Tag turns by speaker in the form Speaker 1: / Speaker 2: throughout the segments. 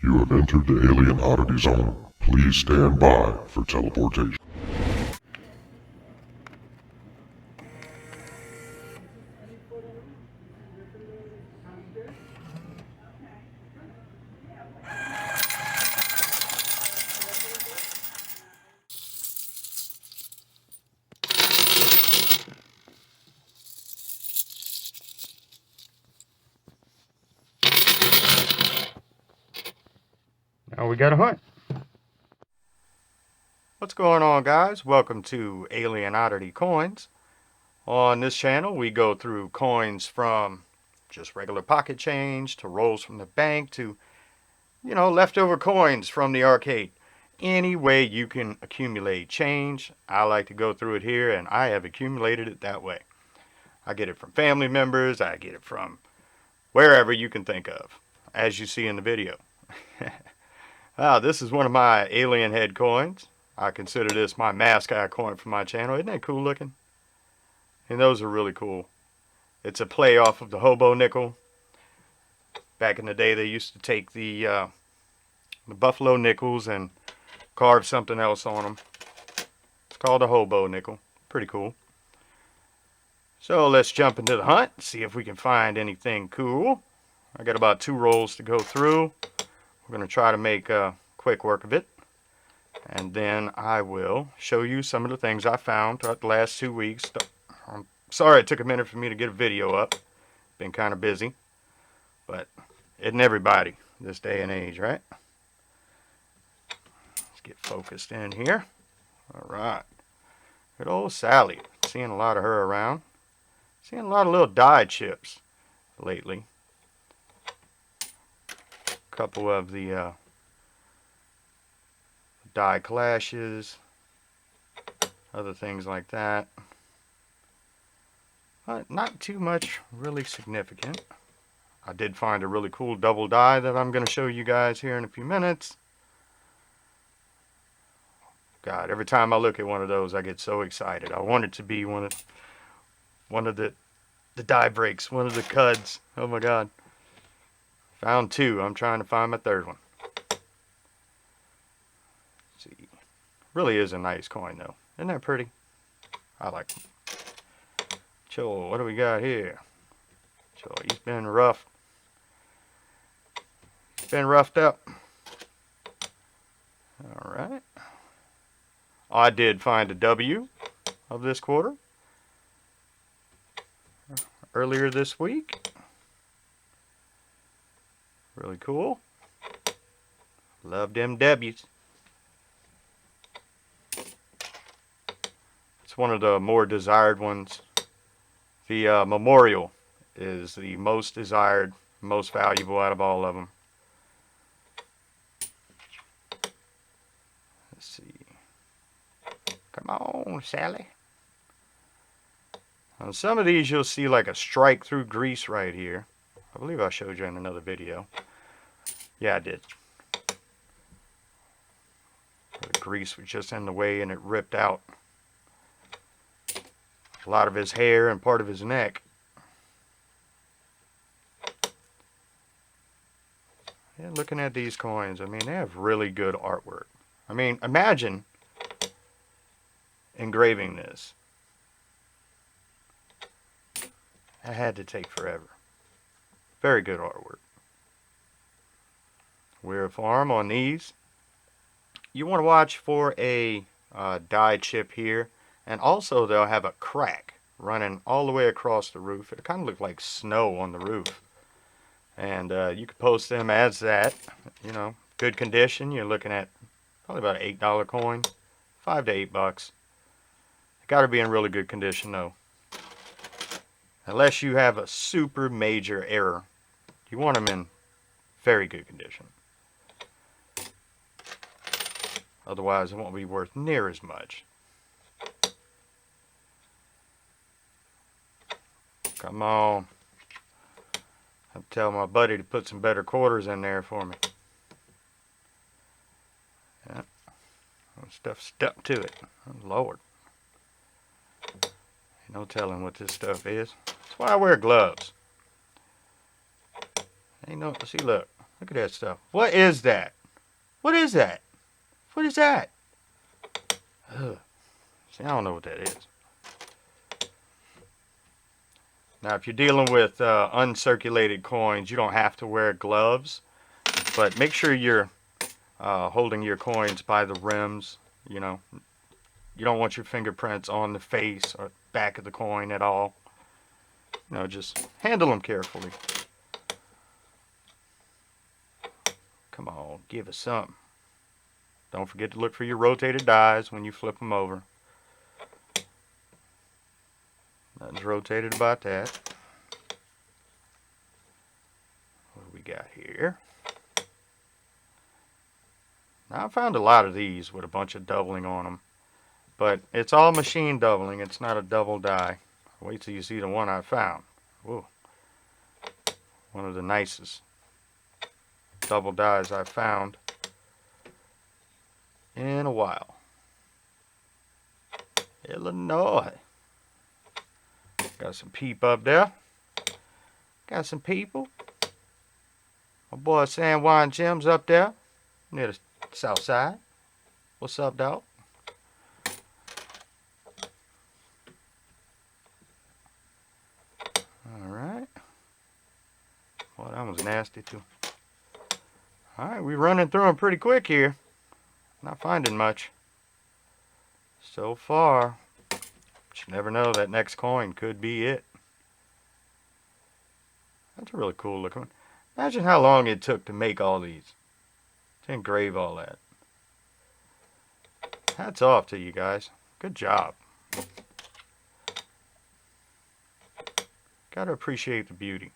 Speaker 1: You have entered the alien oddity zone. Please stand by for teleportation.
Speaker 2: Now we got a hunt. What's going on, guys? Welcome to Alien Oddity Coins. On this channel, we go through coins from just regular pocket change to rolls from the bank to, leftover coins from the arcade. Any way you can accumulate change, I like to go through it here, and I have accumulated it that way. I get it from family members, I get it from wherever you can think of, as you see in the video. This is one of my alien head coins. I consider this my mascot coin for my channel. Isn't that cool looking? And those are really cool. It's a play off of the hobo nickel. Back in the day, they used to take the buffalo nickels and carve something else on them. It's called a hobo nickel. Pretty cool. So let's jump into the hunt, see if we can find anything cool. I got about 2 rolls to go through. We're going to try to make quick work of it. And then I will show you some of the things I found throughout the last 2 weeks. I'm sorry it took a minute for me to get a video up. Been kind of busy. But isn't everybody this day and age, right? Let's get focused in here. Alright. Good old Sally. Seeing a lot of her around. Seeing a lot of little die chips lately. A couple of the die clashes, other things like that. Not too much really significant. I did find a really cool double die that I'm going to show you guys here in a few minutes. God, every time I look at one of those, I get so excited. I want it to be one of the die breaks, one of the cuds. Oh my God. Found 2. I'm trying to find my 3rd one. Let's see. Really is a nice coin though. Isn't that pretty? I like them. Chill, what do we got here? Chill, he's been rough. He's been roughed up. Alright. I did find a W of this quarter earlier this week. Really cool. Love them W's. It's one of the more desired ones. The Memorial is the most desired, most valuable out of all of them. Let's see. Come on, Sally. On some of these, you'll see like a strike through grease right here. I believe I showed you in another video. Yeah, I did. The grease was just in the way and it ripped out a lot of his hair and part of his neck. Yeah, looking at these coins, I mean, they have really good artwork. I mean, imagine engraving this. That had to take forever. Very good artwork. We're a farm on these. You want to watch for a die chip here. And also they'll have a crack running all the way across the roof. It kind of looked like snow on the roof. And you could post them as that. You know, good condition. You're looking at probably about an $8 coin. $5 to $8. It got to be in really good condition though. Unless you have a super major error. You want them in very good condition. Otherwise it won't be worth near as much. Come on. I'll tell my buddy to put some better quarters in there for me. Yeah. Stuff stuck to it. Oh, Lord. Ain't no telling what this stuff is. That's why I wear gloves. Ain't no, see, look Look at that stuff. What is that? What is that? What is that? Ugh. See, I don't know what that is. Now, if you're dealing with uncirculated coins, you don't have to wear gloves, but make sure you're holding your coins by the rims. You know, you don't want your fingerprints on the face or back of the coin at all. You know, just handle them carefully. Come on, give us something. Don't forget to look for your rotated dies when you flip them over. Nothing's rotated about that. What do we got here? Now, I found a lot of these with a bunch of doubling on them. But it's all machine doubling. It's not a double die. Wait till you see the one I found. Whoa. One of the nicest double dies I've found in a while. Illinois. Got some peep up there. Got some people. My boy San Juan Jim's up there near the south side. What's up, dog? Alright. Well, that was nasty too. Alright, we're running through them pretty quick here. Not finding much so far. But you never know, that next coin could be it. That's a really cool looking one. Imagine how long it took to make all these, to engrave all that. Hats off to you guys. Good job. Gotta appreciate the beauty.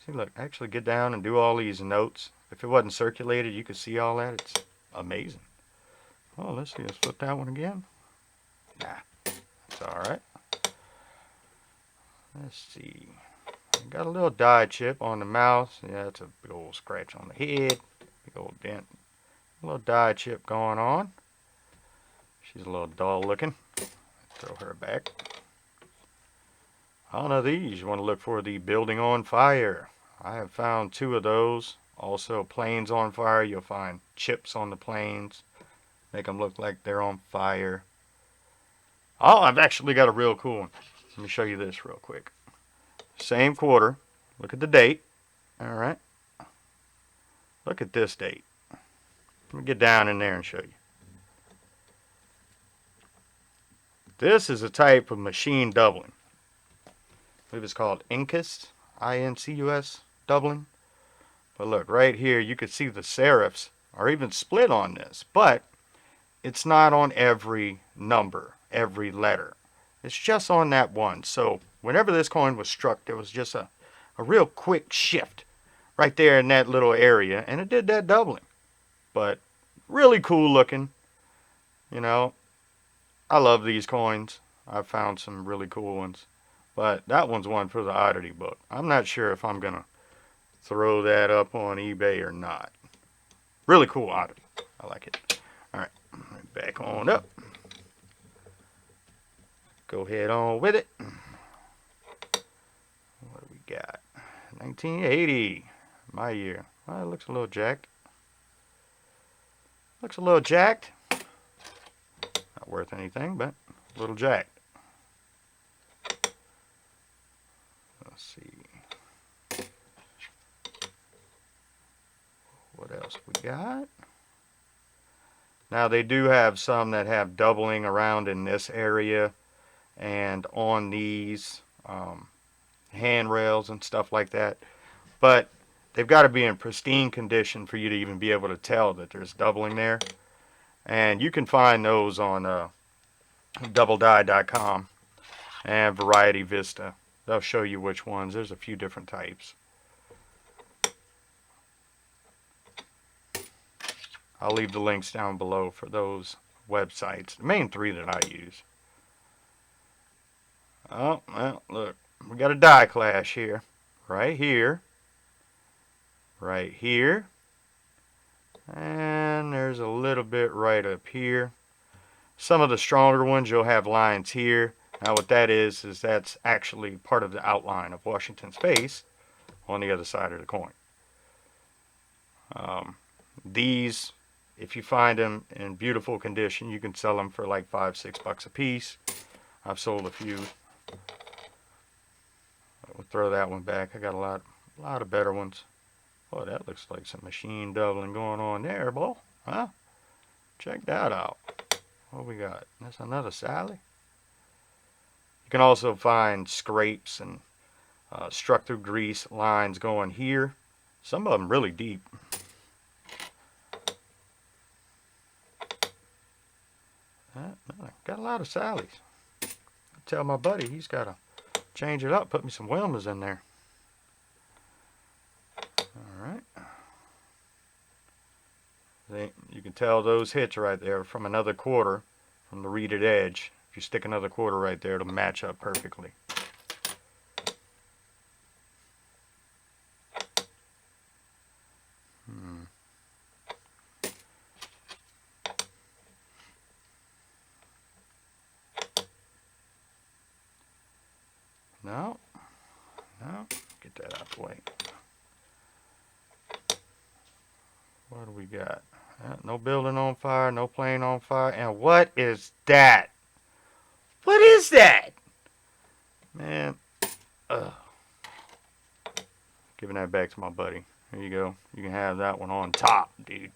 Speaker 2: See, look, actually get down and do all these notes. If it wasn't circulated, you could see all that. It's amazing. Oh, let's see. Let's flip that one again. Nah, it's alright. Let's see. Got a little die chip on the mouth. Yeah, that's a big old scratch on the head. Big old dent. A little die chip going on. She's a little dull looking. Throw her back. I don't know these. You want to look for the building on fire. I have found 2 of those. Also planes on fire. You'll find chips on the planes. Make them look like they're on fire. Oh, I've actually got a real cool one. Let me show you this real quick. Same quarter. Look at the date. Alright. Look at this date. Let me get down in there and show you. This is a type of machine doubling. I believe it's called Incus. I-N-C-U-S doubling. But look, right here you can see the serifs are even split on this. But it's not on every number, every letter. It's just on that one. So whenever this coin was struck, there was just a real quick shift right there in that little area. And it did that doubling. But really cool looking. You know, I love these coins. I've found some really cool ones. But that one's one for the Oddity book. I'm not sure if I'm going to throw that up on eBay or not. Really cool Oddity. I like it. Alright, back on up. Go ahead on with it. What do we got? 1980. My year. Well, it looks a little jacked. Looks a little jacked. Not worth anything, but a little jacked. Let's see. What else we got? Now they do have some that have doubling around in this area and on these handrails and stuff like that. But they've got to be in pristine condition for you to even be able to tell that there's doubling there. And you can find those on doubledie.com and Variety Vista. They'll show you which ones. There's a few different types. I'll leave the links down below for those websites. The main 3 that I use. Oh, well, look. We got a die clash here. Right here. Right here. And there's a little bit right up here. Some of the stronger ones you'll have lines here. Now what that is that's actually part of the outline of Washington's face. on the other side of the coin. These, if you find them in beautiful condition, you can sell them for like $5-6 a piece. I've sold a few. We'll throw that one back. I got a lot of better ones. Oh, that looks like some machine doubling going on there, boy. Huh? Check that out. What we got? That's another Sally. You can also find scrapes and struck through grease lines going here. Some of them really deep. Got a lot of Sallys. I tell my buddy he's got to change it up. Put me some Wilmas in there. Alright. You can tell those hits right there from another quarter from the reeded edge. If you stick another quarter right there, it'll match up perfectly. No. Get that out the way. What do we got? No building on fire, no plane on fire. And what is that? What is that? Man. Giving that back to my buddy. There you go. You can have that one on top, dude.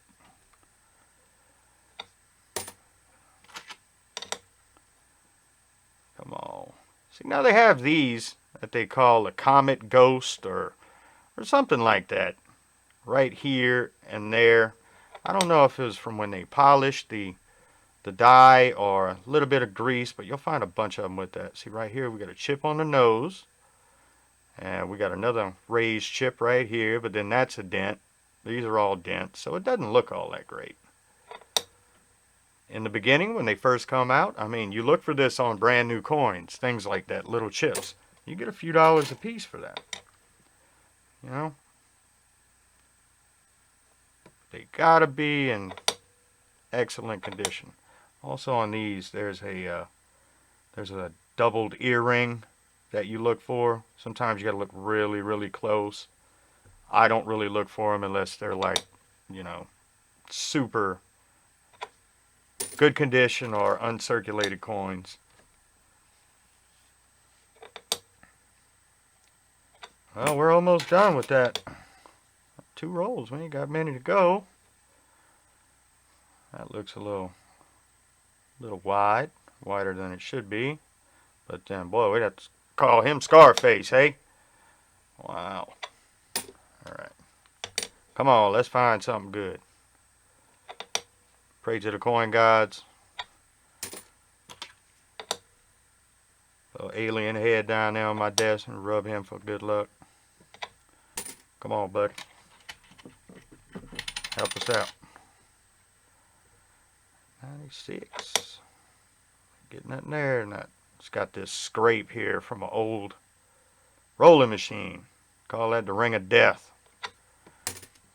Speaker 2: Come on. See, now they have these that they call a comet ghost or something like that. Right here and there. I don't know if it was from when they polished the die or a little bit of grease, but you'll find a bunch of them with that. See right here, we got a chip on the nose. And we got another raised chip right here, but then that's a dent. These are all dents, so it doesn't look all that great. In the beginning, when they first come out, I mean, you look for this on brand new coins, things like that, little chips. You get a few dollars a piece for that. You know? They gotta be in excellent condition. Also on these, there's a doubled earring that you look for. Sometimes you gotta look really, really close. I don't really look for them unless they're like, you know, super good condition or uncirculated coins. Well, we're almost done with that. 2 rolls, we ain't got many to go. That looks a little wide, wider than it should be. But then, boy, we'd have to call him Scarface, hey? Wow. Alright. Come on, let's find something good. Pray to the coin gods. Little alien head down there on my desk and rub him for good luck. Come on, buddy. Help us out. 96. Getting that in there, and it's got this scrape here from an old rolling machine. Call that the ring of death.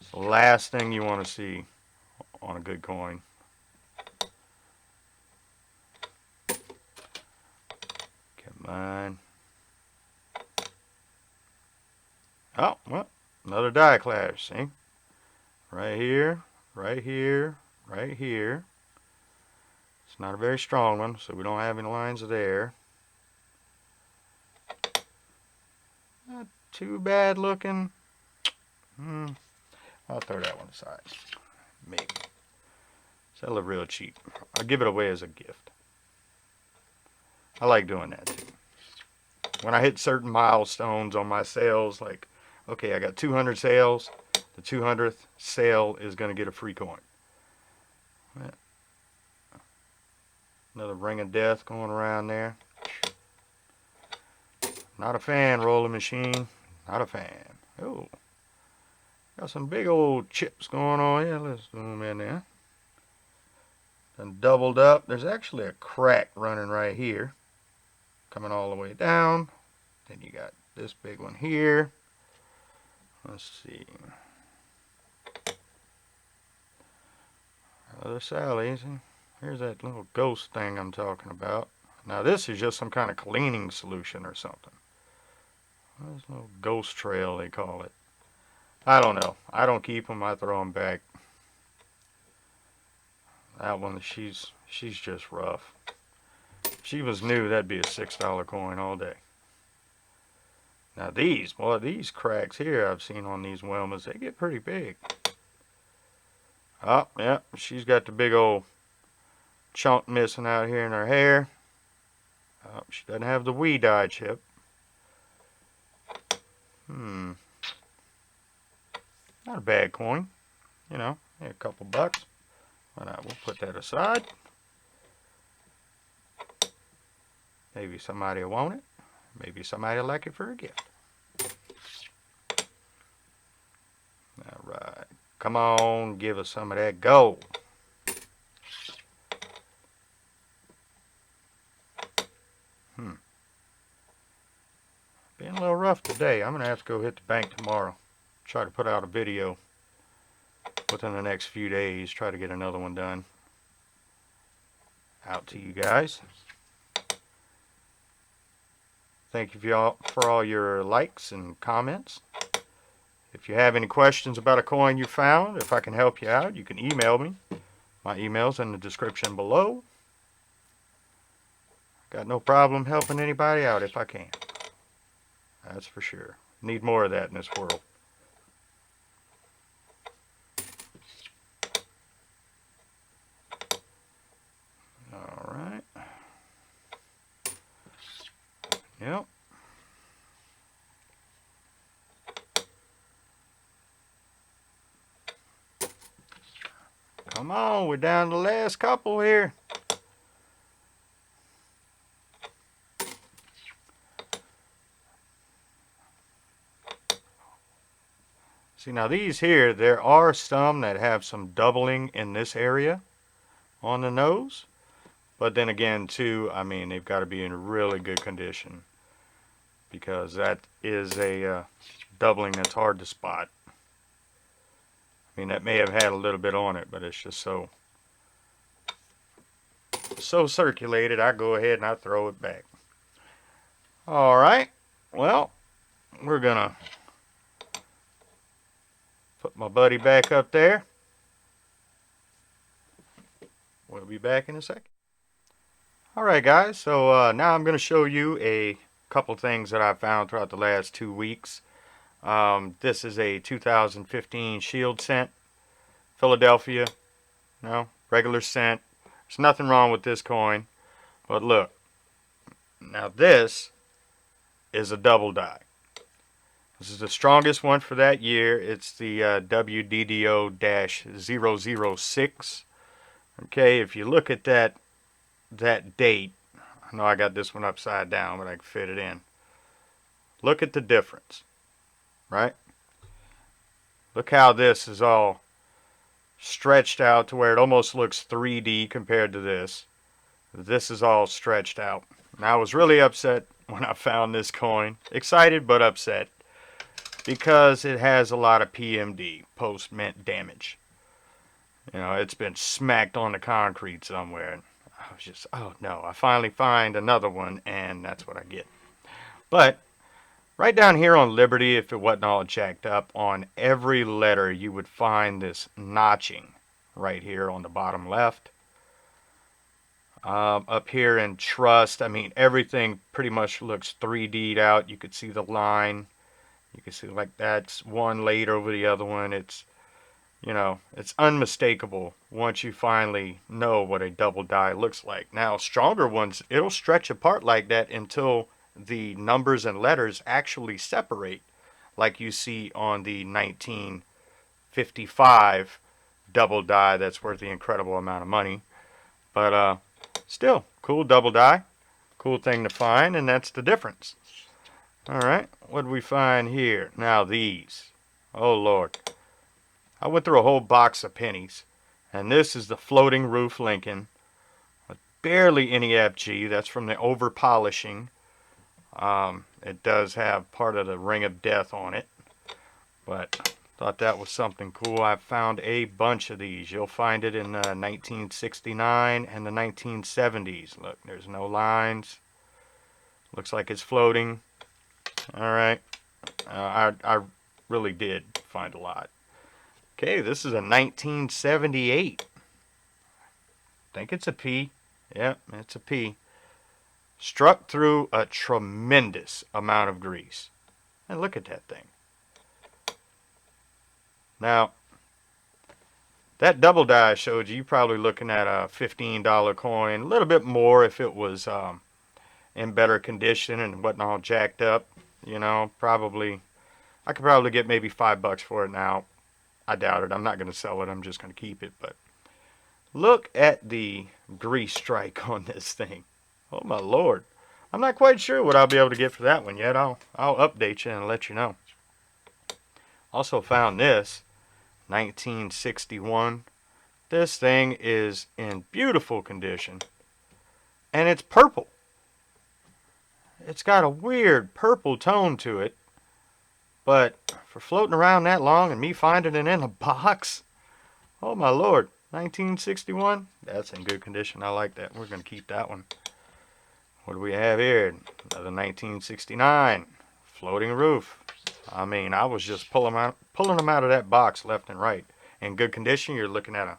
Speaker 2: It's the last thing you want to see on a good coin. Come on. Oh, well, another die clash, see? Right here, right here, right here. It's not a very strong one, so we don't have any lines there. Not too bad looking. I'll throw that one aside. Maybe. Sell it real cheap. I'll give it away as a gift. I like doing that too. When I hit certain milestones on my sales, like, okay, I got 200 sales. The 200th sale is going to get a free coin. Another ring of death going around there. Not a fan, rolling machine. Not a fan. Oh. Got some big old chips going on here. Let's zoom in there. Then doubled up. There's actually a crack running right here. Coming all the way down. Then you got this big one here. Let's see. Other Sally's. Here's that little ghost thing I'm talking about. Now this is just some kind of cleaning solution or something. There's a little ghost trail, they call it. I don't know. I don't keep them. I throw them back. That one, she's just rough. If she was new, that'd be a $6 coin all day. Now these, boy, these cracks here I've seen on these Wilmas, they get pretty big. Oh, yeah, she's got the big old chunk missing out here in her hair. Oh, she doesn't have the wee dye chip. Not a bad coin. You know, a couple bucks. Why not? We'll put that aside. Maybe somebody will want it. Maybe somebody will like it for a gift. Alright. Come on, give us some of that gold. Being a little rough today. I'm going to have to go hit the bank tomorrow. Try to put out a video within the next few days. Try to get another one done. Out to you guys. Thank you for all your likes and comments. If you have any questions about a coin you found, if I can help you out, you can email me. My email's in the description below. Got no problem helping anybody out if I can. That's for sure. Need more of that in this world. Alright. Yep. Come on, we're down to the last couple here. See, now these here, there are some that have some doubling in this area on the nose. But then again, too, I mean, they've got to be in really good condition, because that is a doubling that's hard to spot. I mean, that may have had a little bit on it, but it's just so circulated, I go ahead and I throw it back. Alright, well, we're gonna put my buddy back up there. We'll be back in a second. Alright guys, so now I'm going to show you a couple things that I found throughout the last 2 weeks. This is a 2015 Shield cent, Philadelphia, no, regular cent. There's nothing wrong with this coin, but look, now this is a double die. This is the strongest one for that year. It's the WDDO-006. Okay, if you look at that date, I know I got this one upside down, but I can fit it in. Look at the difference, right? Look how this is all stretched out to where it almost looks 3D compared to this. This is all stretched out. And I was really upset when I found this coin. Excited but upset, because it has a lot of PMD, post-mint damage. You know, it's been smacked on the concrete somewhere. And I was just, oh no, I finally find another one, and that's what I get. But right down here on Liberty, if it wasn't all jacked up, on every letter you would find this notching right here on the bottom left. Up here in Trust, I mean, everything pretty much looks 3D'd out. You could see the line. You can see like that's one laid over the other one. It's, you know, it's unmistakable once you finally know what a double die looks like. Now, stronger ones, it'll stretch apart like that until the numbers and letters actually separate, like you see on the 1955 double die that's worth the incredible amount of money. But still, cool double die. Cool thing to find, and that's the difference. Alright, what do we find here? Now these. Oh Lord. I went through a whole box of pennies, and this is the floating roof Lincoln with barely any FG. That's from the over polishing. It does have part of the ring of death on it, but thought that was something cool. I found a bunch of these. You'll find it in 1969 and the 1970s. Look, there's no lines. Looks like it's floating. Alright. I really did find a lot. Okay, this is a 1978. Think it's a P. Yep, it's a P. Struck through a tremendous amount of grease. And look at that thing. Now, that double die I showed you, you're probably looking at a $15 coin. A little bit more if it was in better condition and wasn't all jacked up. You know, probably, I could probably get maybe $5 for it now. I doubt it. I'm not going to sell it. I'm just going to keep it. But look at the grease strike on this thing. Oh my lord. I'm not quite sure what I'll be able to get for that one yet. I'll update you and let you know. Also found this 1961. This thing is in beautiful condition. And it's purple. It's got a weird purple tone to it. But for floating around that long and me finding it in a box, oh my lord, 1961? That's in good condition. I like that. We're going to keep that one. What do we have here? Another 1969. Floating roof. I mean, I was just pulling them out of that box left and right. In good condition, you're looking at a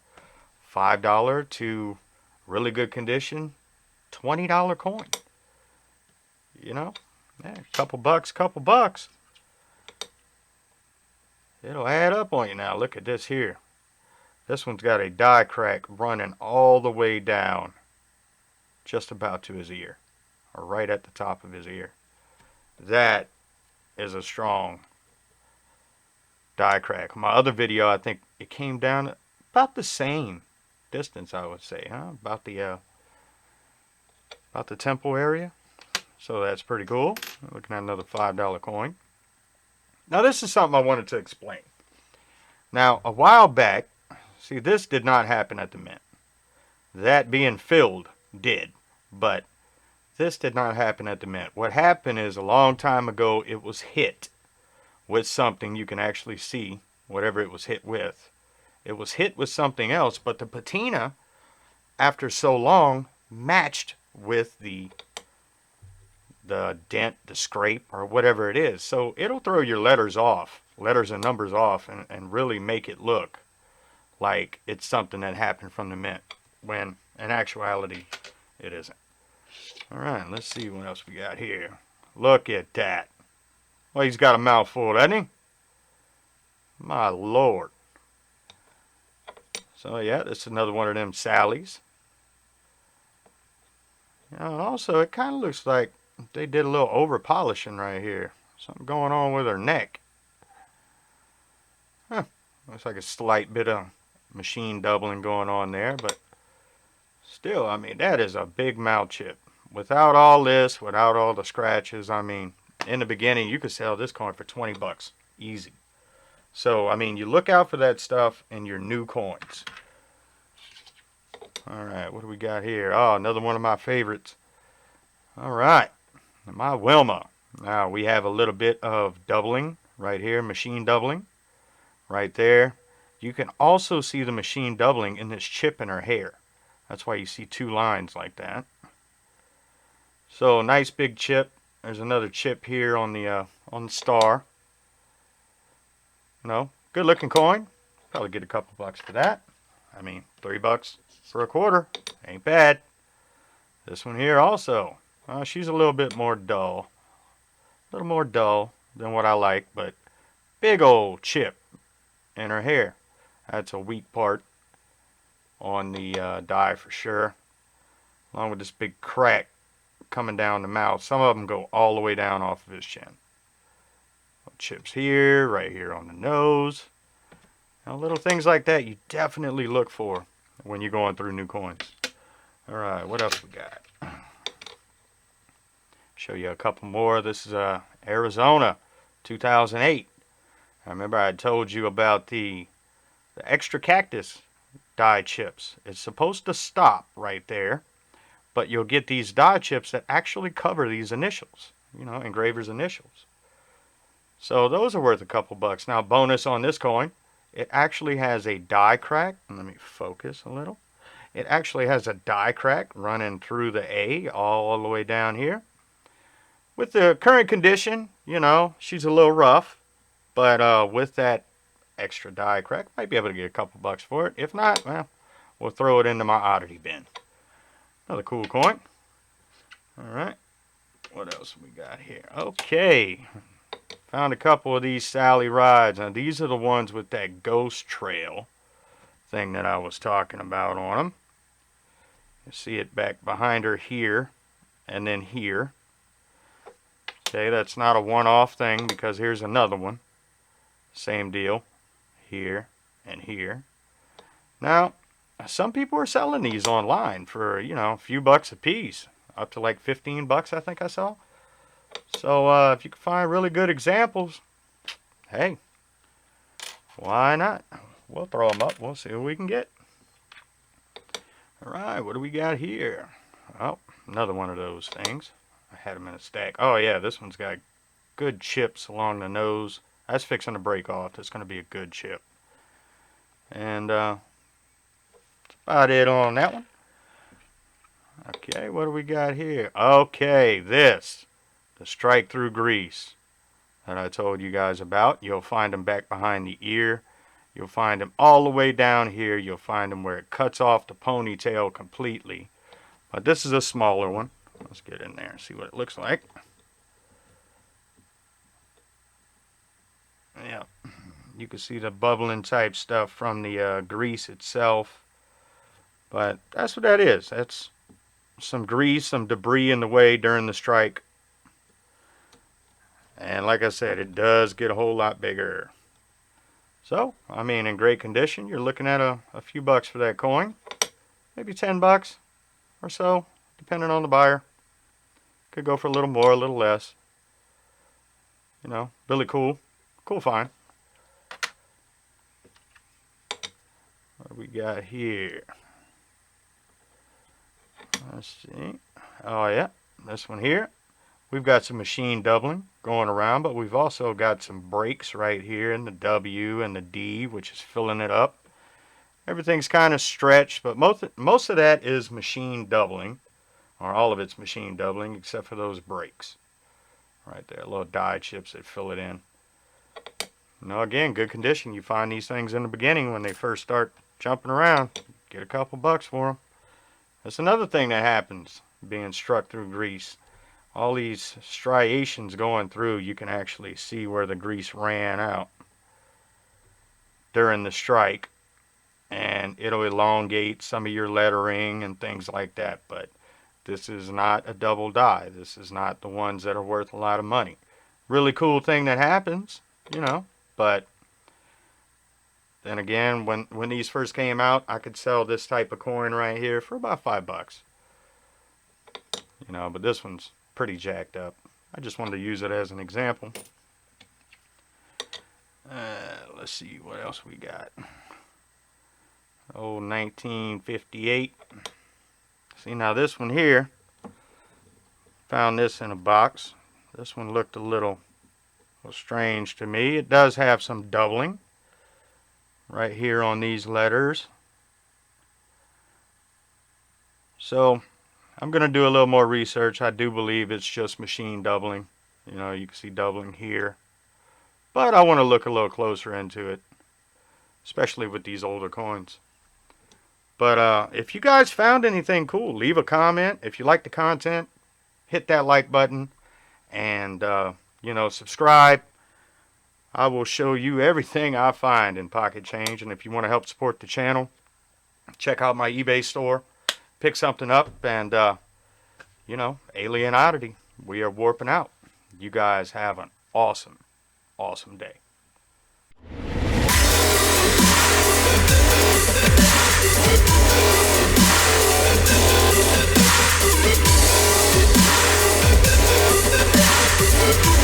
Speaker 2: $5 to really good condition, $20 coin. You know? Yeah, couple bucks. It'll add up on you now. Look at this here. This one's got a die crack running all the way down, just about to his ear, or right at the top of his ear. That is a strong die crack. My other video, I think it came down about the same distance, I would say, huh? About the temple area. So that's pretty cool. Looking at another $5 coin. Now this is something I wanted to explain. Now a while back, see, this did not happen at the mint. That being filled did, but this did not happen at the mint. What happened is a long time ago it was hit with something. You can actually see whatever it was hit with. It was hit with something else, but the patina, after so long, matched with the dent, the scrape, or whatever it is. So it'll throw your letters and numbers off, and really make it look like it's something that happened from the mint, when in actuality it isn't. Alright, let's see what else we got here. Look at that. Well, he's got a mouthful, doesn't he? My lord. So yeah, this is another one of them Sallies. You know, and also it kind of looks like they did a little over polishing right here. Something going on with her neck. Huh. Looks like a slight bit of machine doubling going on there, but still, I mean, that is a big mouth chip. Without all this, without all the scratches, I mean, in the beginning, you could sell this coin for $20. Easy. So, I mean, you look out for that stuff in your new coins. Alright, what do we got here? Oh, another one of my favorites. Alright, my Wilma. Now, we have a little bit of doubling right here, machine doubling. Right there. You can also see the machine doubling in this chip in her hair. That's why you see two lines like that. So, nice big chip. There's another chip here on the star. No, good looking coin. Probably get a couple bucks for that. I mean, $3 for a quarter. Ain't bad. This one here also. She's a little bit more dull. A little more dull than what I like, but big old chip in her hair. That's a weak part on the die for sure. Along with this big crack coming down the mouth. Some of them go all the way down off of his chin. Chips here, right here on the nose. Now, little things like that you definitely look for when you're going through new coins. Alright, what else we got? Show you a couple more. This is Arizona 2008. I remember I told you about the extra cactus die chips. It's supposed to stop right there, but you'll get these die chips that actually cover these initials, you know, engraver's initials. So those are worth a couple bucks. Now, bonus on this coin, it actually has a die crack. Let me focus a little. It actually has a die crack running through the A all the way down here. With the current condition, you know, she's a little rough, but with that extra die crack, might be able to get a couple bucks for it. If not, well, we'll throw it into my oddity bin. Another cool coin. All right, what else we got here? Okay, found a couple of these Sally rides. Now these are the ones with that ghost trail thing that I was talking about on them. You see it back behind her here, and then here. Okay, that's not a one-off thing because here's another one. Same deal. Here and here. Now, some people are selling these online for, you know, a few bucks a piece. Up to like 15 bucks, I think I saw. So, if you can find really good examples, hey, why not? We'll throw them up. We'll see what we can get. Alright, what do we got here? Oh, another one of those things. I had them in a stack. Oh yeah, this one's got good chips along the nose. That's fixing to break off. That's going to be a good chip. And that's about it on that one. Okay, what do we got here? Okay, this. The strike through grease that I told you guys about. You'll find them back behind the ear. You'll find them all the way down here. You'll find them where it cuts off the ponytail completely. But this is a smaller one. Let's get in there and see what it looks like. Yeah, you can see the bubbling type stuff from the grease itself. But that's what that is. That's some grease, some debris in the way during the strike. And like I said, it does get a whole lot bigger. So, I mean, in great condition, you're looking at a few bucks for that coin. Maybe 10 bucks or so, depending on the buyer. Could go for a little more, a little less. You know, really cool. Cool find. What do we got here? Let's see. Oh yeah, this one here. We've got some machine doubling going around, but we've also got some breaks right here in the W and the D, which is filling it up. Everything's kind of stretched, but most of that is machine doubling, or all of it's machine doubling, except for those breaks. Right there, little die chips that fill it in. Now again, good condition. You find these things in the beginning when they first start jumping around. Get a couple bucks for them. That's another thing that happens being struck through grease. All these striations going through, you can actually see where the grease ran out during the strike. And it'll elongate some of your lettering and things like that. But this is not a double die. This is not the ones that are worth a lot of money. Really cool thing that happens, you know. But then again, when these first came out, I could sell this type of coin right here for about 5 bucks. You know, but this one's pretty jacked up. I just wanted to use it as an example. Let's see what else we got. Oh, 1958. See, now this one here, found this in a box. This one looked a little strange to me. It does have some doubling right here on these letters. So I'm going to do a little more research. I do believe it's just machine doubling. You know, you can see doubling here. But I want to look a little closer into it, especially with these older coins. But if you guys found anything cool, leave a comment. If you like the content, hit that like button and, you know, subscribe. I will show you everything I find in Pocket Change. And if you want to help support the channel, check out my eBay store. Pick something up and, you know, Alien Oddity. We are warping out. You guys have an awesome, awesome day.
Speaker 3: We'll be right back.